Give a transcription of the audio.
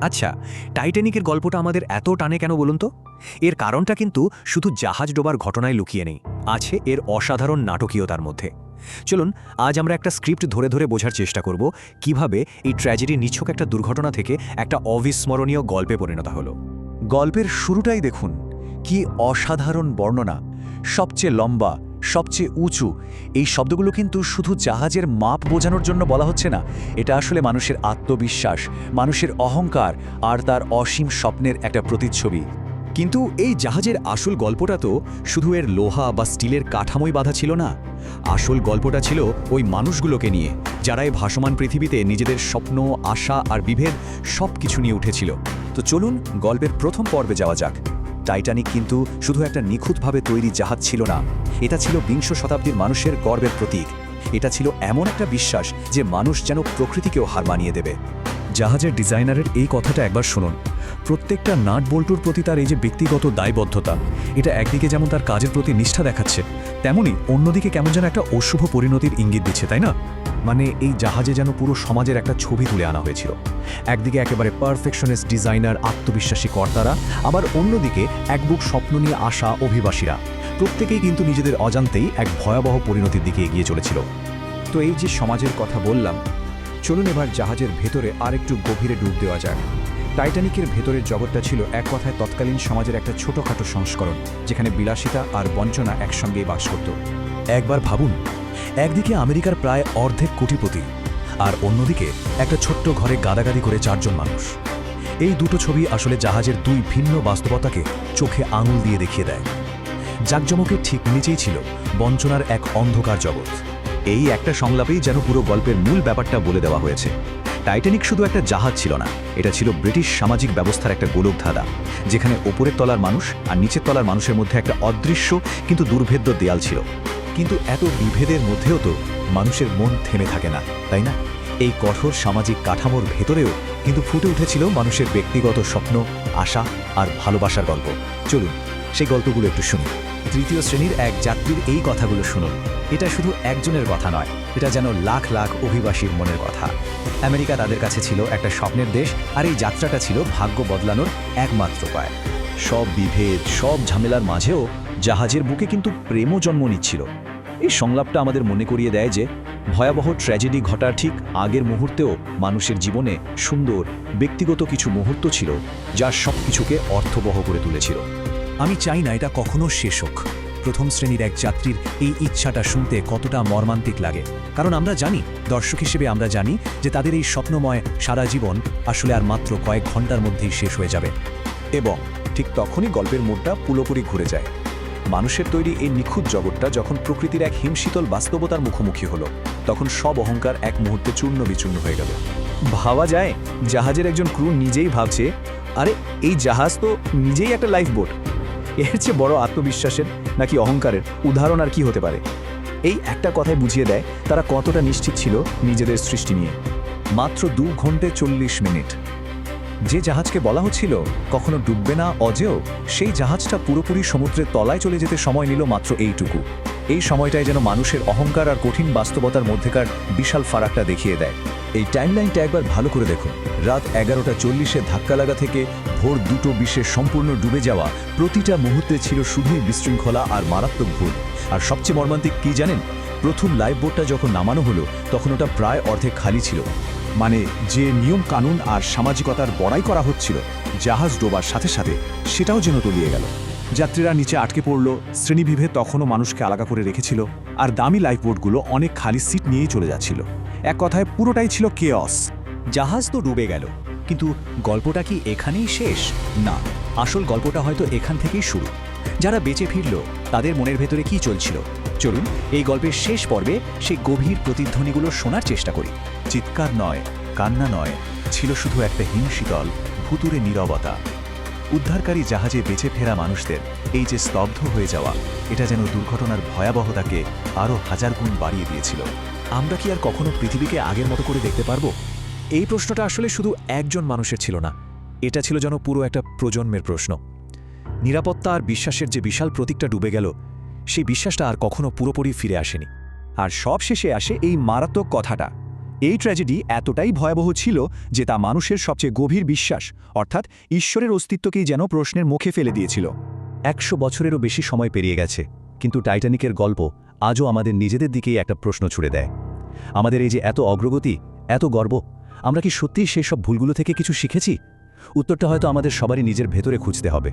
আচ্ছা, টাইটানিকের গল্পটা আমাদের এত টানে কেন বলুন তো? এর কারণটা কিন্তু শুধু জাহাজ ডোবার ঘটনায় লুকিয়ে নেই, আছে এর অসাধারণ নাটকীয়তার মধ্যে। চলুন আজ আমরা একটা স্ক্রিপ্ট ধরে ধরে বোঝার চেষ্টা করব কিভাবে এই ট্র্যাজেডি নিছক একটা দুর্ঘটনা থেকে একটা অবিস্মরণীয় গল্পে পরিণত হলো। গল্পের শুরুটাই দেখুন, কি অসাধারণ বর্ণনা। সবচেয়ে লম্বা, সবচেয়ে উঁচু, এই শব্দগুলো কিন্তু শুধু জাহাজের মাপ বোঝানোর জন্য বলা হচ্ছে না। এটা আসলে মানুষের আত্মবিশ্বাস, মানুষের অহংকার আর তার অসীম স্বপ্নের একটা প্রতিচ্ছবি। কিন্তু এই জাহাজের আসল গল্পটা তো শুধু এর লোহা বা স্টিলের কাঠামোই বাঁধা ছিল না। আসল গল্পটা ছিল ওই মানুষগুলোকে নিয়ে, যারা এই ভাসমান পৃথিবীতে নিজেদের স্বপ্ন, আশা আর বিভেদ সব কিছু নিয়ে উঠেছিল। তো চলুন গল্পের প্রথম পর্বে যাওয়া যাক। টাইটানিক কিন্তু শুধু একটা নিখুঁতভাবে তৈরি জাহাজ ছিল না, এটা ছিল বিংশ শতাব্দীর মানুষের গর্বের প্রতীক। এটা ছিল এমন একটা বিশ্বাস যে মানুষ যেন প্রকৃতিকেও হার মানিয়ে দেবে। জাহাজের ডিজাইনারের এই কথাটা একবার শুনুন। প্রত্যেকটা নাট বল্টুর প্রতি তার এই যে ব্যক্তিগত দায়বদ্ধতা, এটা একদিকে যেমন তার কাজের প্রতি নিষ্ঠা দেখাচ্ছে, তেমনি অন্যদিকে কেমন যেন একটা অশুভ পরিণতির ইঙ্গিত দিচ্ছে, তাই না? মানে এই জাহাজে যেন পুরো সমাজের একটা ছবি তুলে আনা হয়েছিল। একদিকে একেবারে পারফেকশনিস্ট ডিজাইনার, আত্মবিশ্বাসী কর্তারা, আবার অন্যদিকে এক বুক স্বপ্ন নিয়ে আসা অভিবাসীরা। প্রত্যেকেই কিন্তু নিজেদের অজান্তেই এক ভয়াবহ পরিণতির দিকে এগিয়ে চলেছিল। তো এই যে সমাজের কথা বললাম, চলুন এবার জাহাজের ভেতরে আরেকটু গভীরে ডুব দেওয়া যাক। টাইটানিকের ভেতরের জগৎটা ছিল এক কথায় তৎকালীন সমাজের একটা ছোটোখাটো সংস্করণ, যেখানে বিলাসিতা আর বঞ্চনা একসঙ্গেই বাস করত। একবার ভাবুন, একদিকে আমেরিকার প্রায় অর্ধেক কোটিপতি, আর অন্যদিকে একটা ছোট্ট ঘরে গাদাগাদি করে 4 জন মানুষ। এই দুটো ছবি আসলে জাহাজের দুই ভিন্ন বাস্তবতাকে চোখে আঙুল দিয়ে দেখিয়ে দেয়। জাকজমকের ঠিক নিচেই ছিল বঞ্চনার এক অন্ধকার জগৎ। এই একটা সংলাপেই যেন পুরো গল্পের মূল ব্যাপারটা বলে দেওয়া হয়েছে। টাইটানিক শুধু একটা জাহাজ ছিল না, এটা ছিল ব্রিটিশ সামাজিক ব্যবস্থার একটা গোলকধাঁধা, যেখানে ওপরের তলার মানুষ আর নিচের তলার মানুষের মধ্যে একটা অদৃশ্য কিন্তু দুর্ভেদ্য দেয়াল ছিল। কিন্তু এত বিভেদের মধ্যেও তো মানুষের মন থেমে থাকে না, তাই না? এই কঠোর সামাজিক কাঠামোর ভেতরেও কিন্তু ফুটে উঠেছিল মানুষের ব্যক্তিগত স্বপ্ন, আশা আর ভালোবাসার গল্প। চলুন সেই গল্পগুলো একটু শুনি। তৃতীয় শ্রেণীর এক যাত্রীর এই কথাগুলো শুনুন। এটা শুধু একজনের কথা নয়, এটা যেন লাখ লাখ অভিবাসীর মনের কথা। আমেরিকা তাদের কাছে ছিল একটা স্বপ্নের দেশ, আর এই যাত্রাটা ছিল ভাগ্য বদলানোর একমাত্র উপায়। সব বিভেদ, সব ঝামেলার মাঝেও জাহাজের বুকে কিন্তু প্রেমও জন্ম নিচ্ছিল। এই সংলাপটা আমাদের মনে করিয়ে দেয় যে ভয়াবহ ট্র্যাজেডি ঘটার ঠিক আগের মুহূর্তেও মানুষের জীবনে সুন্দর ব্যক্তিগত কিছু মুহূর্ত ছিল, যা সব কিছুকে অর্থবহ করে তুলেছিল। আমি চাই না এটা কখনো শেষ হোক। প্রথম শ্রেণীর এক যাত্রীর এই ইচ্ছাটা শুনতে কতটা মর্মান্তিক লাগে, কারণ আমরা জানি, দর্শক হিসেবে আমরা জানি যে তাদের এই স্বপ্নময় সারা জীবন আসলে আর মাত্র কয়েক ঘন্টার মধ্যেই শেষ হয়ে যাবে। এবং ঠিক তখনই গল্পের মোড়টা পুরোপুরি ঘুরে যায়। মানুষের তৈরি এই নিখুঁত জগৎটা যখন প্রকৃতির এক হিমশীতল বাস্তবতার মুখোমুখি হলো, তখন সব অহংকার এক মুহূর্তে চূর্ণ বিচূর্ণ হয়ে গেল। ভাবা যায়, জাহাজের একজন ক্রু নিজেই ভাবছে, আরে এই জাহাজ তো নিজেই একটা লাইফ বোট। এর চেয়ে বড় আত্মবিশ্বাসের নাকি অহংকারের উদাহরণ আর কি হতে পারে? এই একটা কথাই বুঝিয়ে দেয় তারা কতটা নিশ্চিত ছিল নিজেদের সৃষ্টি নিয়ে। মাত্র 2 ঘন্টা 40 মিনিট যে জাহাজকে বলা হচ্ছিল কখনো ডুববে না অজেয়, সেই জাহাজটা পুরোপুরি সমুদ্রের তলায় চলে যেতে সময় নিল মাত্র এইটুকু। এই সময়টায় যেন মানুষের অহংকার আর কঠিন বাস্তবতার মধ্যেকার বিশাল ফারাকটা দেখিয়ে দেয়। এই টাইমলাইনটা একবার ভালো করে দেখুন। রাত 11:40 ধাক্কা লাগা থেকে ভোর 2:20 সম্পূর্ণ ডুবে যাওয়া, প্রতিটা মুহূর্তে ছিল শুধুই বিশৃঙ্খলা আর মারাত্মক ভুল। আর সবচেয়ে মর্মান্তিক কি জানেন? প্রথম লাইফ বোটটা যখন নামানো হলো তখন ওটা প্রায় অর্ধেক খালি ছিল। মানে যে নিয়ম কানুন আর সামাজিকতার বড়াই করা হচ্ছিল জাহাজ ডোবার সাথে সাথে, সেটাও যেন তলিয়ে গেল। যাত্রীরা নিচে আটকে পড়ল, শ্রেণীবিভেদ তখনও মানুষকে আলাদা করে রেখেছিল, আর দামি লাইফবোটগুলো অনেক খালি সিট নিয়েই চলে যাচ্ছিল। এক কথায় পুরোটাই ছিল কেয়স। জাহাজ তো ডুবে গেল, কিন্তু গল্পটা কি এখানেই শেষ? না, আসল গল্পটা হয়তো এখান থেকেই শুরু। যারা বেঁচে ফিরল তাদের মনের ভেতরে কি চলছিল, চলুন এই গল্পের শেষ পর্বে সেই গভীর প্রতিধ্বনিগুলো শোনার চেষ্টা করি। চিৎকার নয়, কান্না নয়, ছিল শুধু একটা হিমশীতল ভুতুরে নীরবতা। উদ্ধারকারী জাহাজে বেঁচে ফেরা মানুষদের এই যে স্তব্ধ হয়ে যাওয়া, এটা যেন দুর্ঘটনার ভয়াবহতাকে আরও 1000 গুণ বাড়িয়ে দিয়েছিল। আমরা কি আর কখনো পৃথিবীকে আগের মতো করে দেখতে পারবো? এই প্রশ্নটা আসলে শুধু একজন মানুষের ছিল না, এটা ছিল যেন পুরো একটা প্রজন্মের প্রশ্ন। নিরাপত্তা আর বিশ্বাসের যে বিশাল প্রতীকটা ডুবে গেল, সেই বিশ্বাসটা আর কখনো পুরোপুরি ফিরে আসেনি। আর সব শেষে আসে এই মারাত্মক কথাটা, এই ট্র্যাজেডি এতটাই ভয়াবহ ছিল যে তা মানুষের সবচেয়ে গভীর বিশ্বাস অর্থাৎ ঈশ্বরের অস্তিত্বকেই যেন প্রশ্নের মুখে ফেলে দিয়েছিল। 100 বছরেরও বেশি সময় পেরিয়ে গেছে, কিন্তু টাইটানিকের গল্প আজও আমাদের নিজেদের দিকেই একটা প্রশ্ন ছুড়ে দেয়। আমাদের এই যে এত অগ্রগতি, এত গর্ব, আমরা কি সত্যিই সেই সব ভুলগুলো থেকে কিছু শিখেছি? উত্তরটা হয়তো আমাদের সবারই নিজের ভেতরে খুঁজতে হবে।